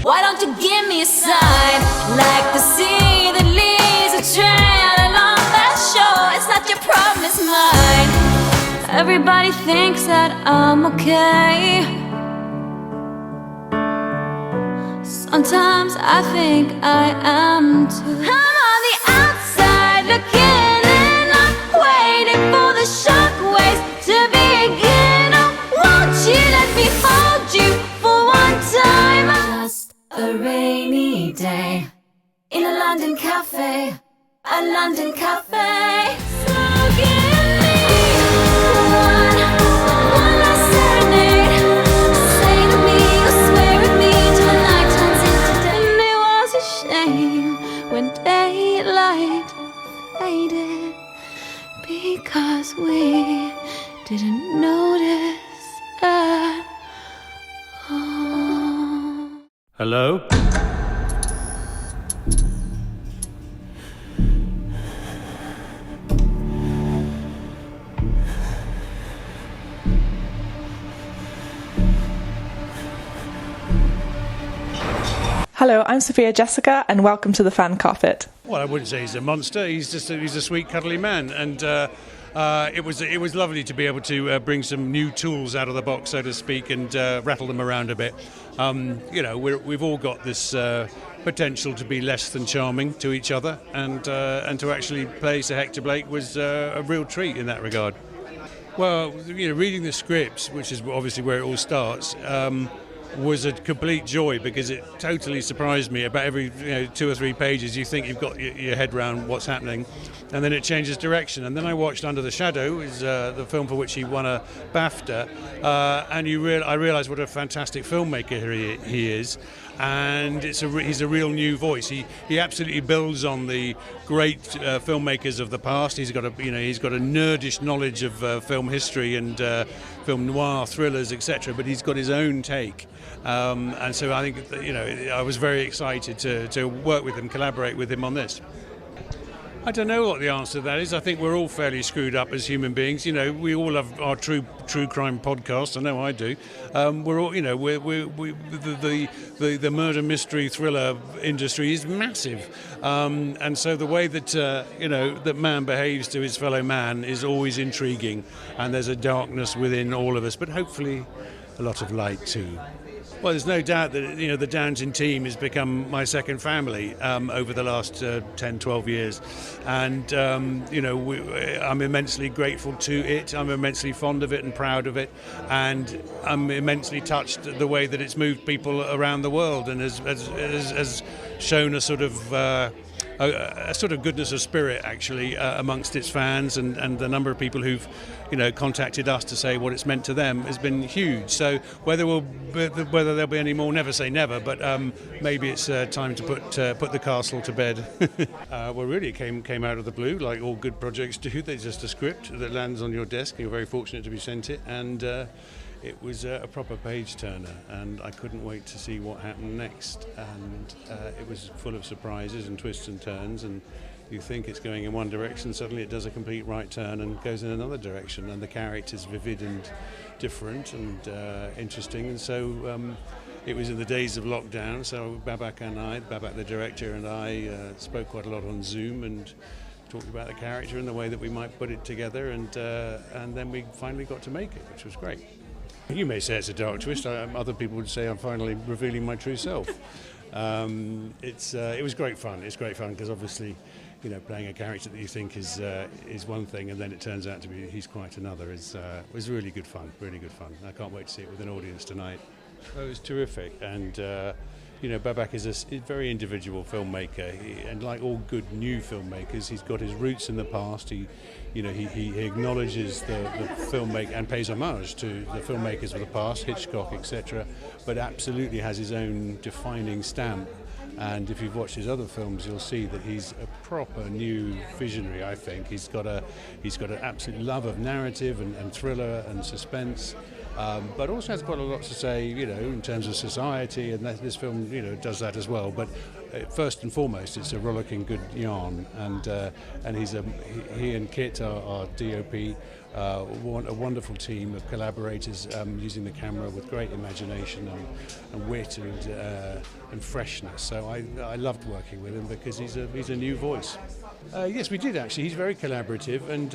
Why don't you give me a sign? Like the sea that leaves a trail along that shore. It's not your problem, it's mine. Everybody thinks that I'm okay. Sometimes I think I am too. I'm on the outside looking in. I'm waiting for the shockwaves to begin. Oh, won't you let me hold you for one time? Just a rainy day in a London cafe, a London cafe. So give me one last serenade. Say to me, or swear with me till the night turns into day. And it was a shame when daylight faded, because we didn't notice at all. Hello? Hello, I'm Sophia Jessica, and welcome to the Fan Carpet. Well, I wouldn't say he's a monster. He's just he's a sweet, cuddly man, and it was lovely to be able to bring some new tools out of the box, so to speak, and rattle them around a bit. You know, we've all got this potential to be less than charming to each other, and to actually play Sir Hector Blake was a real treat in that regard. Well, you know, reading the scripts, which is obviously where it all starts, was a complete joy, because it totally surprised me. About every 2 or 3 pages you think you've got your head around what's happening, and then it changes direction. And then I watched Under the Shadow, is the film for which he won a BAFTA, and I realised what a fantastic filmmaker he is, and he's a real new voice. He absolutely builds on the great filmmakers of the past. He's got a nerdish knowledge of film history and film noir, thrillers, etc. But he's got his own take, and so I think I was very excited to work with him, collaborate with him on this. I don't know what the answer to that is. I think we're all fairly screwed up as human beings. You know, we all have our true crime podcasts. I know I do. We're all, the murder mystery thriller industry is massive, and so the way that that man behaves to his fellow man is always intriguing. And there's a darkness within all of us, but hopefully a lot of light too. Well, there's no doubt that the Downton team has become my second family over the last 10, 12 years, and I'm immensely grateful to it. I'm immensely fond of it and proud of it, and I'm immensely touched the way that it's moved people around the world and has shown a sort of goodness of spirit, actually, amongst its fans, and the number of people who've contacted us to say what it's meant to them has been huge. So whether there'll be any more, never say never, but maybe it's time to put the castle to bed. Well, really, it came out of the blue, like all good projects do. There's just a script that lands on your desk. You're very fortunate to be sent it, and it was a proper page turner, and I couldn't wait to see what happened next. And it was full of surprises and twists and turns, and you think it's going in one direction, suddenly it does a complete right turn and goes in another direction, and the character's vivid and different and interesting. And so it was in the days of lockdown, so Babak the director, and I spoke quite a lot on Zoom and talked about the character and the way that we might put it together, and then we finally got to make it, which was great. You may say it's a dark twist. Other people would say I'm finally revealing my true self. It was great fun. It's great fun because obviously, playing a character that you think is one thing, and then it turns out to be he's quite another. Was really good fun. Really good fun. I can't wait to see it with an audience tonight. It was terrific, and Babak is a very individual filmmaker, and like all good new filmmakers, he's got his roots in the past. He acknowledges the filmmaker and pays homage to the filmmakers of the past, Hitchcock, etc., but absolutely has his own defining stamp. And if you've watched his other films, you'll see that he's a proper new visionary. I think he's got an absolute love of narrative and thriller and suspense. but also has quite a lot to say, in terms of society, and this film, does that as well. But first and foremost, it's a rollicking good yarn, and he and Kit, our DOP, a wonderful team of collaborators, using the camera with great imagination and wit and freshness. So I loved working with him because he's a new voice. Yes, we did actually. He's very collaborative, and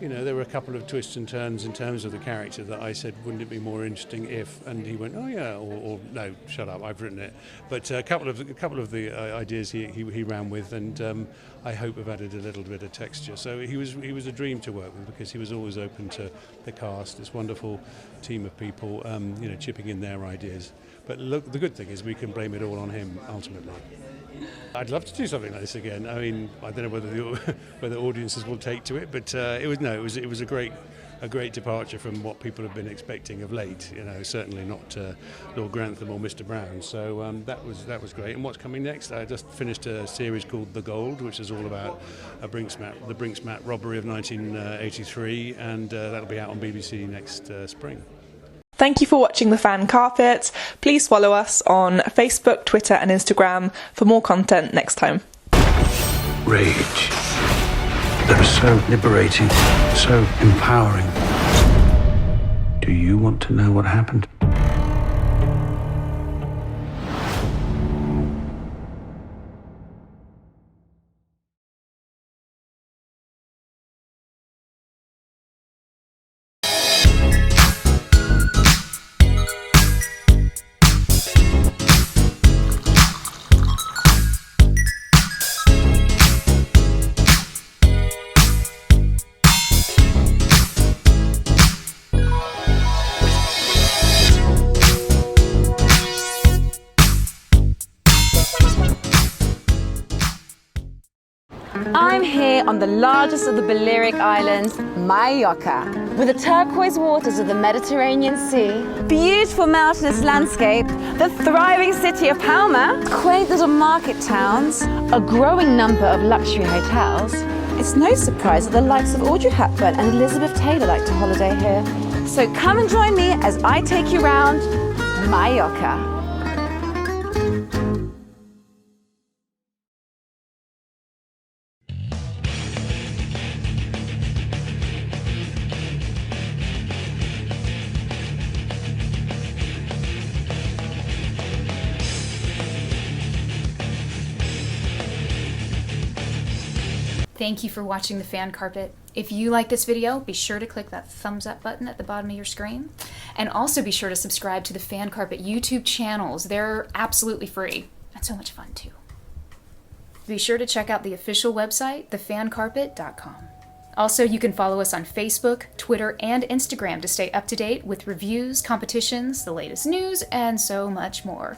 there were a couple of twists and turns in terms of the character that I said, wouldn't it be more interesting if? And he went, oh yeah, or no, shut up, I've written it. But a couple of the ideas he ran with, and I hope have added a little bit of texture. So he was a dream to work with because he was always open to the cast, this wonderful team of people, chipping in their ideas. But look, the good thing is we can blame it all on him ultimately. I'd love to do something like this again. I mean, I don't know whether audiences will take to it, but it was a great departure from what people have been expecting of late. Certainly not Lord Grantham or Mr. Brown. So that was great. And what's coming next? I just finished a series called The Gold, which is all about the Brinksmat robbery of 1983, and that'll be out on BBC next spring. Thank you for watching The Fan Carpet. Please follow us on Facebook, Twitter and Instagram for more content next time. Rage. That was so liberating, so empowering. Do you want to know what happened? I'm here on the largest of the Balearic Islands, Mallorca, with the turquoise waters of the Mediterranean Sea, beautiful mountainous landscape, the thriving city of Palma, quaint little market towns, a growing number of luxury hotels. It's no surprise that the likes of Audrey Hepburn and Elizabeth Taylor like to holiday here. So come and join me as I take you round Mallorca. Thank you for watching The Fan Carpet. If you like this video, be sure to click that thumbs up button at the bottom of your screen. And also be sure to subscribe to the Fan Carpet YouTube channels. They're absolutely free and so much fun too. Be sure to check out the official website, thefancarpet.com. Also, you can follow us on Facebook, Twitter, and Instagram to stay up to date with reviews, competitions, the latest news, and so much more.